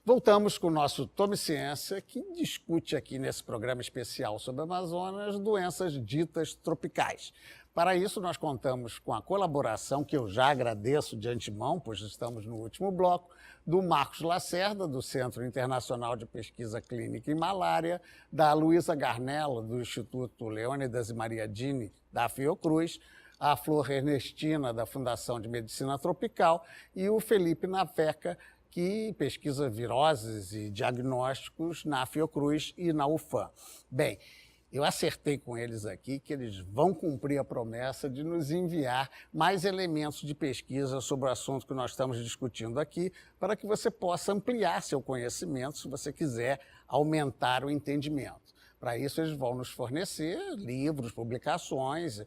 Voltamos com o nosso Tome Ciência, que discute aqui nesse programa especial sobre Amazonas doenças ditas tropicais. Para isso, nós contamos com a colaboração, que eu já agradeço de antemão, pois estamos no último bloco, do Marcos Lacerda, do Centro Internacional de Pesquisa Clínica em Malária, da Luísa Garnello, do Instituto Leônidas e Maria Dini, da Fiocruz, a Flor Ernestina, da Fundação de Medicina Tropical, e o Felipe Naveca, que pesquisa viroses e diagnósticos na Fiocruz e na UFAM. Bem, eu acertei com eles aqui que eles vão cumprir a promessa de nos enviar mais elementos de pesquisa sobre o assunto que nós estamos discutindo aqui, para que você possa ampliar seu conhecimento, se você quiser aumentar o entendimento. Para isso, eles vão nos fornecer livros, publicações,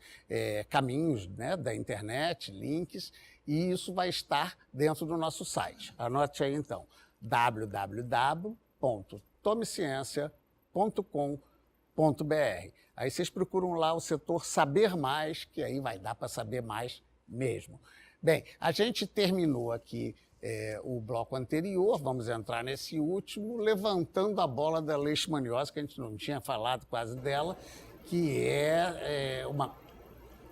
caminhos, né, da internet, links, e isso vai estar dentro do nosso site. Anote aí, então, www.tomeciencia.com.br. Aí vocês procuram lá o setor Saber Mais, que aí vai dar para saber mais mesmo. Bem, a gente terminou aqui o bloco anterior, vamos entrar nesse último, levantando a bola da leishmaniose, que a gente não tinha falado quase dela, que é uma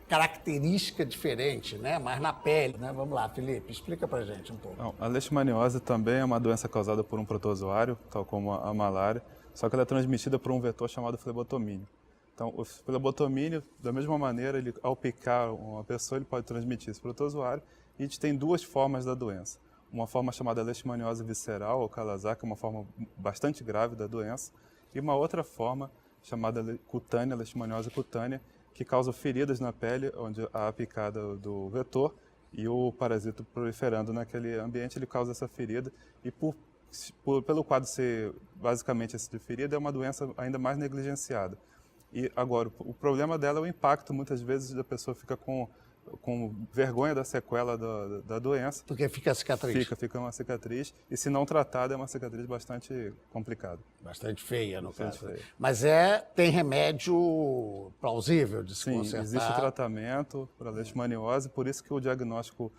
característica diferente, né? Mas na pele, né? Vamos lá, Felipe, explica pra gente um pouco. Não, a leishmaniose também é uma doença causada por um protozoário, tal como a malária, só que ela é transmitida por um vetor chamado flebotomínio. Então, o flebotomínio, da mesma maneira, ele, ao picar uma pessoa, ele pode transmitir esse protozoário, e a gente tem duas formas da doença. Uma forma chamada leishmaniose visceral, ou Kawasaki, que é uma forma bastante grave da doença, e uma outra forma chamada cutânea, leishmaniose cutânea, que causa feridas na pele, onde há a picada do vetor e o parasito proliferando naquele ambiente, ele causa essa ferida. E pelo quadro ser basicamente esse de ferida, é uma doença ainda mais negligenciada. E agora, o problema dela é o impacto, muitas vezes a pessoa fica com vergonha da sequela da doença. Porque fica a cicatriz. Fica uma cicatriz, e se não tratada é uma cicatriz bastante complicada. Bastante feia, no caso. Feia. Mas tem remédio plausível de se Sim, consertar? existe tratamento para leishmaniose, por isso que o diagnóstico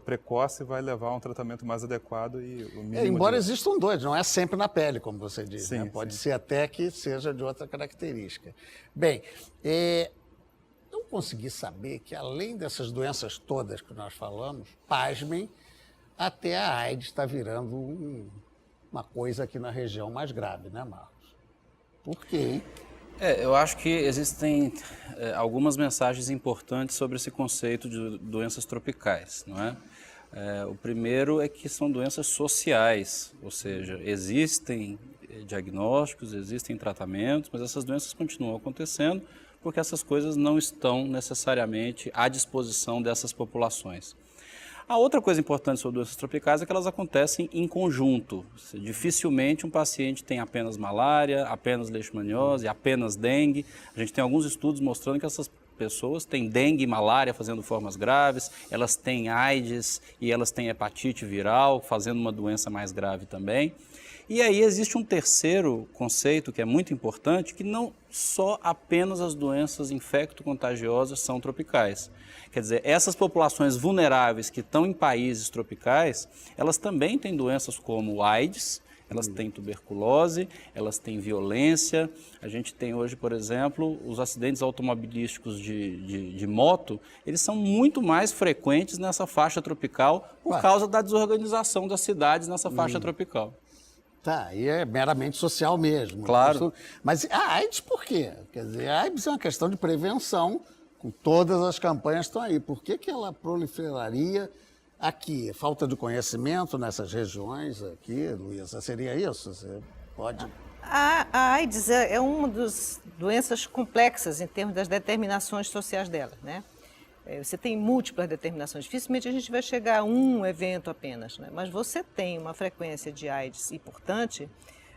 precoce vai levar a um tratamento mais adequado e o mínimo embora existam dois, não é sempre na pele, como você diz. Sim, né? Pode sim. ser até que seja de outra característica. Bem, eu consegui saber que, além dessas doenças todas que nós falamos, pasmem, até a AIDS está virando uma coisa aqui na região mais grave, né, Marcos? Por quê, hein? Eu acho que existem algumas mensagens importantes sobre esse conceito de doenças tropicais, não é? O primeiro é que são doenças sociais, ou seja, existem diagnósticos, existem tratamentos, mas essas doenças continuam acontecendo porque essas coisas não estão necessariamente à disposição dessas populações. A outra coisa importante sobre doenças tropicais é que elas acontecem em conjunto. Dificilmente um paciente tem apenas malária, apenas leishmaniose, apenas dengue. A gente tem alguns estudos mostrando que essas pessoas têm dengue e malária fazendo formas graves, elas têm AIDS e elas têm hepatite viral, fazendo uma doença mais grave também. E aí existe um terceiro conceito que é muito importante, que não só apenas as doenças infecto-contagiosas são tropicais. Quer dizer, essas populações vulneráveis que estão em países tropicais, elas também têm doenças como AIDS, elas têm tuberculose, elas têm violência. A gente tem hoje, por exemplo, os acidentes automobilísticos de moto, eles são muito mais frequentes nessa faixa tropical por causa da desorganização das cidades nessa faixa tropical. Tá, e é meramente social mesmo. Claro. Mas a AIDS por quê? Quer dizer, a AIDS é uma questão de prevenção, com todas as campanhas que estão aí. Por que ela proliferaria aqui? Falta de conhecimento nessas regiões aqui, Luísa? Seria isso? Você pode... A AIDS é uma das doenças complexas em termos das determinações sociais dela, né? Você tem múltiplas determinações, dificilmente a gente vai chegar a um evento apenas, né? Mas você tem uma frequência de AIDS importante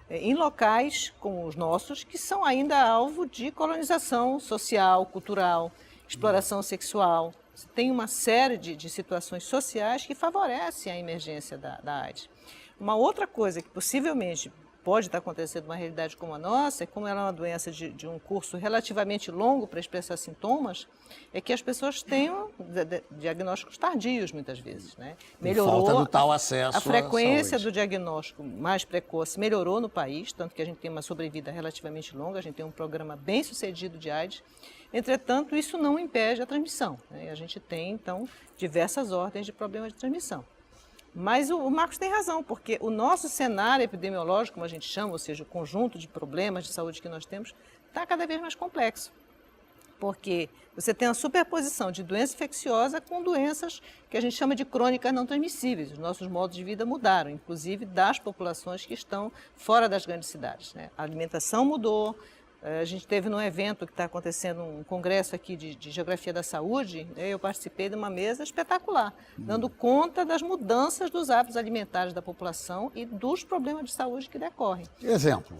em locais como os nossos, que são ainda alvo de colonização social, cultural, exploração sexual. Você tem uma série de situações sociais que favorecem a emergência da AIDS. Uma outra coisa que possivelmente pode estar acontecendo numa realidade como a nossa, como ela é uma doença de um curso relativamente longo para expressar sintomas, é que as pessoas tenham diagnósticos tardios, muitas vezes, né? Melhorou falta do tal acesso a frequência à saúde. do diagnóstico mais precoce melhorou no país, tanto que a gente tem uma sobrevida relativamente longa, a gente tem um programa bem sucedido de AIDS. Entretanto, isso não impede a transmissão, né? A gente tem, então, diversas ordens de problemas de transmissão. Mas o Marcos tem razão, porque o nosso cenário epidemiológico, como a gente chama, ou seja, o conjunto de problemas de saúde que nós temos, está cada vez mais complexo. Porque você tem a superposição de doença infecciosa com doenças que a gente chama de crônicas não transmissíveis. Os nossos modos de vida mudaram, inclusive das populações que estão fora das grandes cidades, né? A alimentação mudou. A gente teve num evento que está acontecendo, um congresso aqui de Geografia da Saúde, eu participei de uma mesa espetacular, dando conta das mudanças dos hábitos alimentares da população e dos problemas de saúde que decorrem. Exemplo.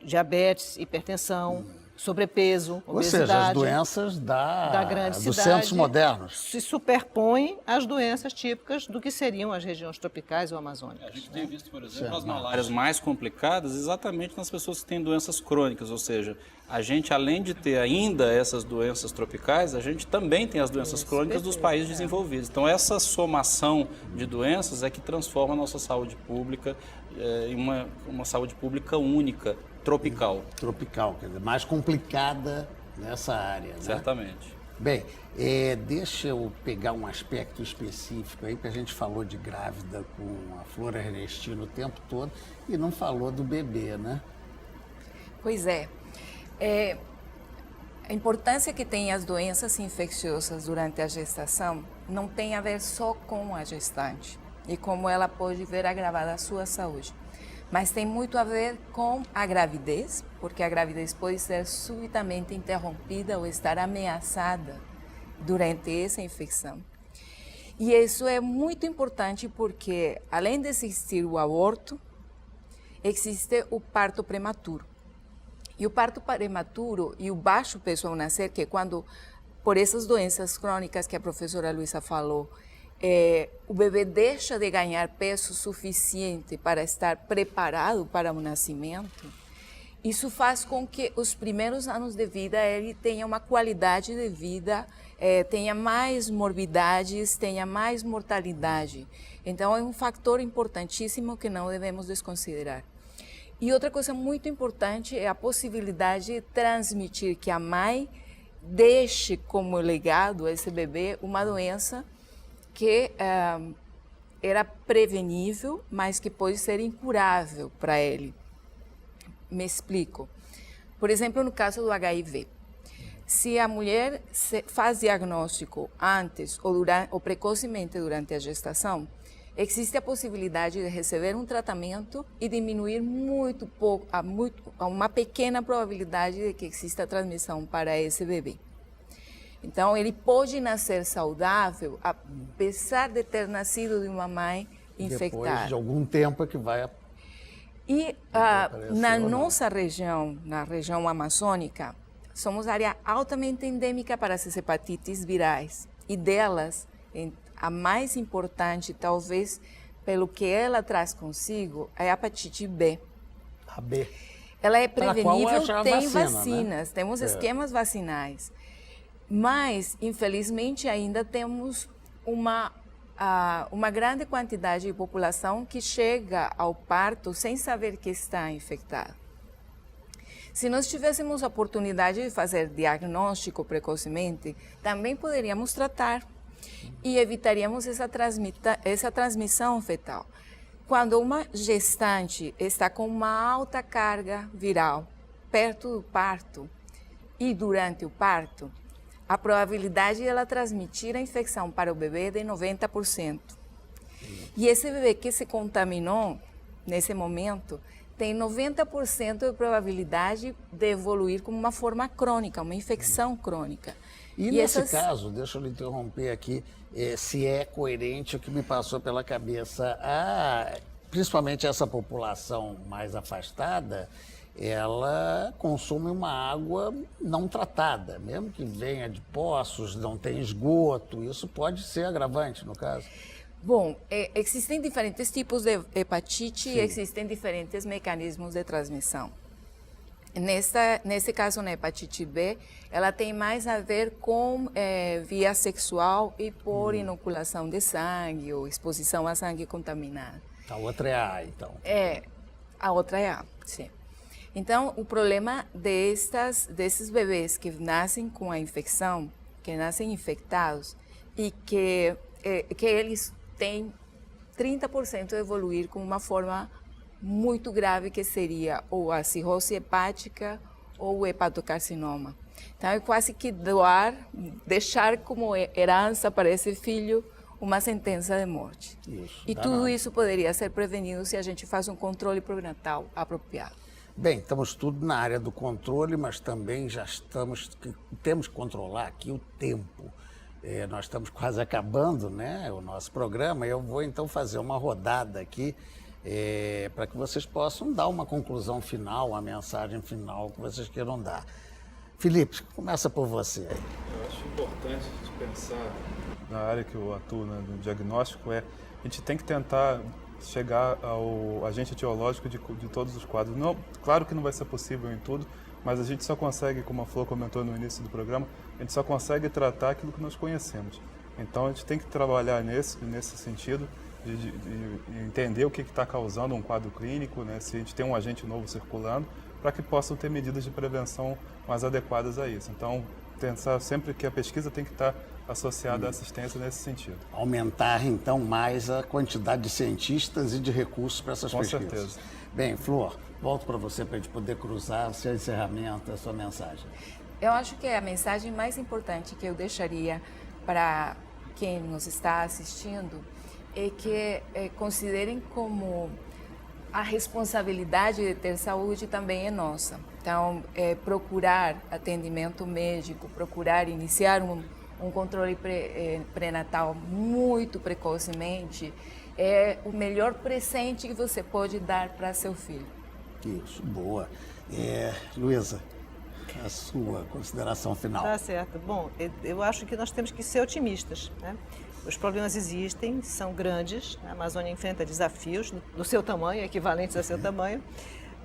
Diabetes, hipertensão, sobrepeso, Ou obesidade. seja, as doenças da grande dos cidade centros modernos. se superpõem às doenças típicas do que seriam as regiões tropicais ou A amazônicas. gente tem visto, por exemplo, as malárias mais complicadas exatamente nas pessoas que têm doenças crônicas, ou seja, a gente, além de ter ainda essas doenças tropicais, a gente também tem as doenças crônicas dos países desenvolvidos. Então, essa somação de doenças é que transforma a nossa saúde pública em uma saúde pública única, tropical. Tropical, quer dizer, mais complicada nessa área, né? Certamente. Bem, deixa eu pegar um aspecto específico aí, porque a gente falou de grávida com a Flor Ernestina o tempo todo e não falou do bebê, né? Pois é. A importância que tem as doenças infecciosas durante a gestação não tem a ver só com a gestante e como ela pode ver agravada a sua saúde, mas tem muito a ver com a gravidez, porque a gravidez pode ser subitamente interrompida ou estar ameaçada durante essa infecção. E isso é muito importante porque, além de existir o aborto, existe o parto prematuro. E o parto prematuro e o baixo peso ao nascer, que é quando, por essas doenças crônicas que a professora Luísa falou, o bebê deixa de ganhar peso suficiente para estar preparado para o nascimento, isso faz com que os primeiros anos de vida ele tenha uma qualidade de vida, tenha mais morbidades, tenha mais mortalidade. Então é um fator importantíssimo que não devemos desconsiderar. E outra coisa muito importante é a possibilidade de transmitir, que a mãe deixe como legado a esse bebê uma doença que era prevenível, mas que pode ser incurável para ele. Me explico. Por exemplo, no caso do HIV, se a mulher faz diagnóstico antes ou precocemente durante a gestação, existe a possibilidade de receber um tratamento e diminuir a uma pequena probabilidade de que exista transmissão para esse bebê. Então, ele pode nascer saudável, apesar de ter nascido de uma mãe infectada. Depois de algum tempo é que vai... E na nossa região, na região amazônica, somos área altamente endêmica para as hepatites virais. E delas, a mais importante, talvez, pelo que ela traz consigo, é a hepatite B. A B. Ela é prevenível, tem vacinas, né? Temos esquemas vacinais. Mas, infelizmente, ainda temos uma grande quantidade de população que chega ao parto sem saber que está infectada. Se nós tivéssemos a oportunidade de fazer diagnóstico precocemente, também poderíamos tratar e evitaríamos essa transmissão fetal. Quando uma gestante está com uma alta carga viral perto do parto e durante o parto, a probabilidade de ela transmitir a infecção para o bebê é de 90%. E esse bebê que se contaminou nesse momento tem 90% de probabilidade de evoluir como uma forma crônica, uma infecção crônica. E nesse caso, deixa eu lhe interromper aqui, se é coerente o que me passou pela cabeça, principalmente essa população mais afastada, ela consome uma água não tratada, mesmo que venha de poços, não tem esgoto, isso pode ser agravante no caso? Bom, existem diferentes tipos de hepatite e existem diferentes mecanismos de transmissão. Nesse caso, na hepatite B, ela tem mais a ver com via sexual e por inoculação de sangue ou exposição a sangue contaminado. A outra é a A, então. A outra é A, sim. Então, o problema desses bebês que nascem com a infecção, que nascem infectados e que eles têm 30% de evoluir com uma forma muito grave, que seria ou a cirrose hepática ou o hepatocarcinoma. Então, é quase que deixar como herança para esse filho uma sentença de morte. Isso, e tudo isso poderia ser prevenido se a gente faz um controle pré-natal apropriado. Bem, estamos tudo na área do controle, mas também temos que controlar aqui o tempo. Nós estamos quase acabando, né, o nosso programa. Eu vou então fazer uma rodada aqui para que vocês possam dar uma conclusão final, uma mensagem final que vocês queiram dar. Felipe, começa por você. Eu acho importante a gente pensar na área que eu atuo, né, no diagnóstico, a gente tem que tentar chegar ao agente etiológico de todos os quadros. Não, claro que não vai ser possível em tudo, mas a gente só consegue, como a Flor comentou no início do programa, a gente só consegue tratar aquilo que nós conhecemos. Então a gente tem que trabalhar nesse sentido, de entender o que está causando um quadro clínico, né, se a gente tem um agente novo circulando, para que possam ter medidas de prevenção mais adequadas a isso. Então, pensar sempre que a pesquisa tem que estar associada à assistência nesse sentido. Aumentar, então, mais a quantidade de cientistas e de recursos para essas pesquisas. Com certeza. Bem, Flor, volto para você para a gente poder cruzar o seu encerramento, a sua mensagem. Eu acho que a mensagem mais importante que eu deixaria para quem nos está assistindo é que considerem como a responsabilidade de ter saúde também é nossa. Então, procurar atendimento médico, procurar iniciar um controle pré-natal muito precocemente é o melhor presente que você pode dar para seu filho. Isso, boa. Luísa, a sua consideração final. Tá certo. Bom, eu acho que nós temos que ser otimistas, né? Os problemas existem, são grandes, a Amazônia enfrenta desafios do seu tamanho, equivalentes ao seu tamanho,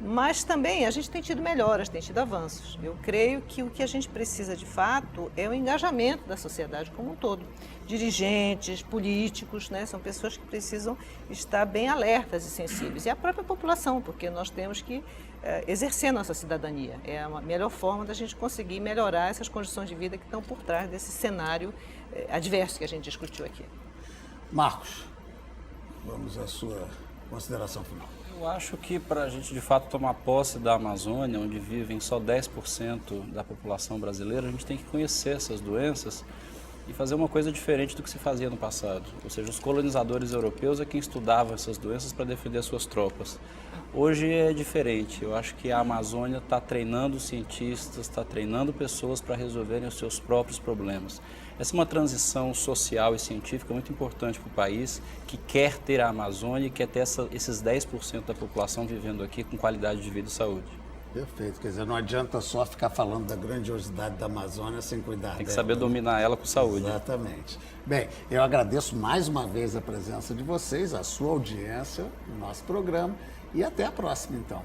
mas também a gente tem tido melhoras, tem tido avanços. Eu creio que o que a gente precisa de fato é o engajamento da sociedade como um todo. Dirigentes, políticos, né, são pessoas que precisam estar bem alertas e sensíveis. E a própria população, porque nós temos que exercer nossa cidadania. É a melhor forma da gente conseguir melhorar essas condições de vida que estão por trás desse cenário adverso que a gente discutiu aqui. Marcos, vamos à sua consideração final. Eu acho que para a gente de fato tomar posse da Amazônia, onde vivem só 10% da população brasileira, a gente tem que conhecer essas doenças e fazer uma coisa diferente do que se fazia no passado. Ou seja, os colonizadores europeus é quem estudavam essas doenças para defender suas tropas. Hoje é diferente. Eu acho que a Amazônia está treinando cientistas, está treinando pessoas para resolverem os seus próprios problemas. Essa é uma transição social e científica muito importante para o país, que quer ter a Amazônia e quer ter esses 10% da população vivendo aqui com qualidade de vida e saúde. Perfeito. Quer dizer, não adianta só ficar falando da grandiosidade da Amazônia sem cuidar Tem que dela, saber dominar ela com saúde. Exatamente. Bem, eu agradeço mais uma vez a presença de vocês, a sua audiência no nosso programa e até a próxima, então.